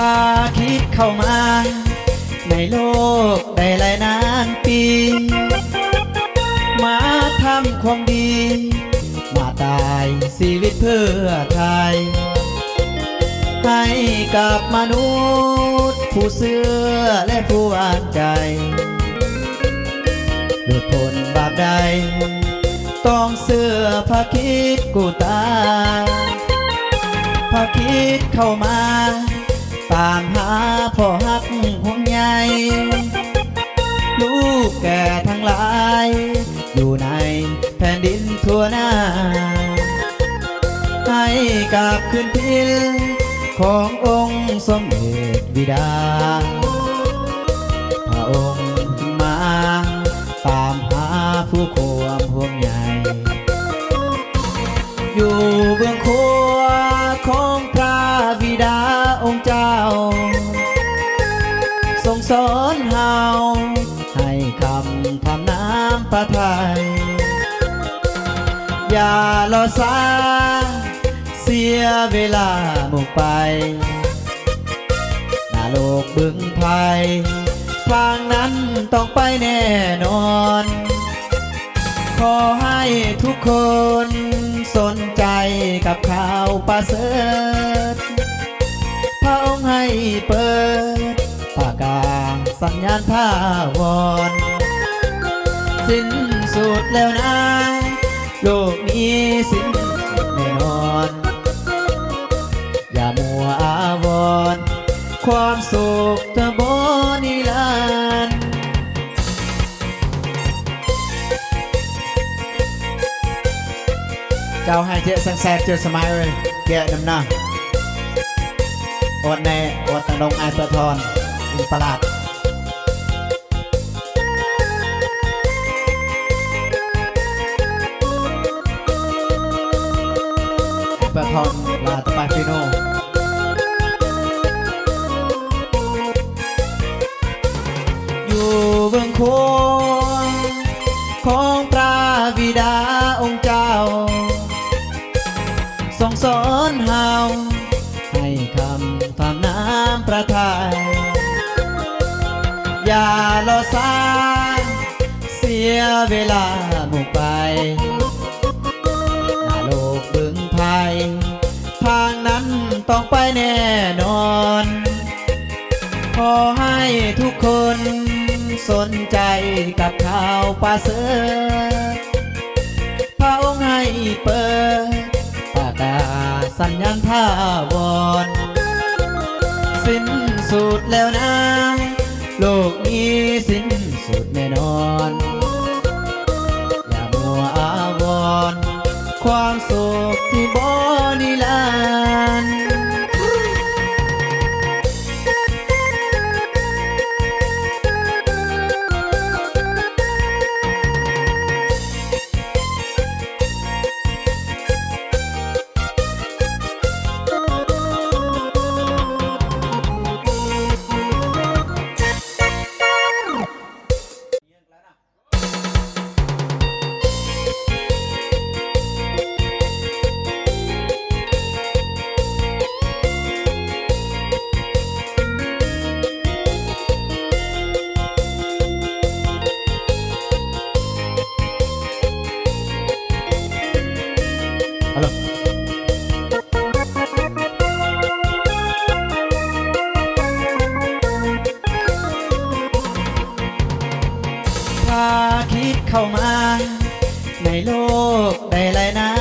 าคิดเข้ามาในโลกได้หลายนานปีมาทำความดีมาตายชีวิตเพื่อไทยให้กับมนุษย์ผู้เสื่อและผู้อ่านใจหลุดพ้นบาปใดต้องเสื่อพระคิดกูตาพระคิดเข้ามาตามหาพ่อฮักห่วงใยลูกแก่ทั้งหลายอยู่ในแผ่นดินทั่วหน้าให้กับคืนพิลขององค์สมเด็จบิดาพระองค์มาตามหาผู้ความห่วงใยอยู่เบื้องขวาของพระบิดาองค์เจ้าทรงสอนเฮาให้คำทำน้ำพระทัยอย่ารอช้าเสียเวลามุ่งไปหน้าโลกบึงภัยทางนั้นต้องไปแน่นอนขอให้ทุกคนสนใจกับข่าวประเสริฐพระองค์ให้เปิดประกาศสัญญาณท่าวรสิ้นสุดแล้วนะโลกนี้สิ้นสุดแน่นอนอย่ามัวอาวรณ์ความสุขเธอบ่นิรันดร์เจ้าให้เจ๊สังแสบเจอสมัยเลยแกะน้ำหน้าอดแน่อดตะลงไอเปิดทอนอินประหลาดเปิดทอนลาตะปาฟิโนอยู่เบื้องขวาของพระบิดาองค์เจ้าทรงสอนเฮาให้คำทำน้ำพระทัยอย่ารอช้าเสียเวลามุ่งไปหน้าโลกบึงภัยทางนั้นต้องไปแน่นอนขอให้ทุกคนสนใจกับข่าวประเสริฐพระองค์ให้เปิดประกาศสัญญาณท่าวรสิ้นสุดแล้วนะโลกนี้สิ้นสุดแน่นอนอย่ามัวอาวรณ์ความสุขที่บ่นิรันดร์พาคิดเข้ามาในโลกได้หลายนา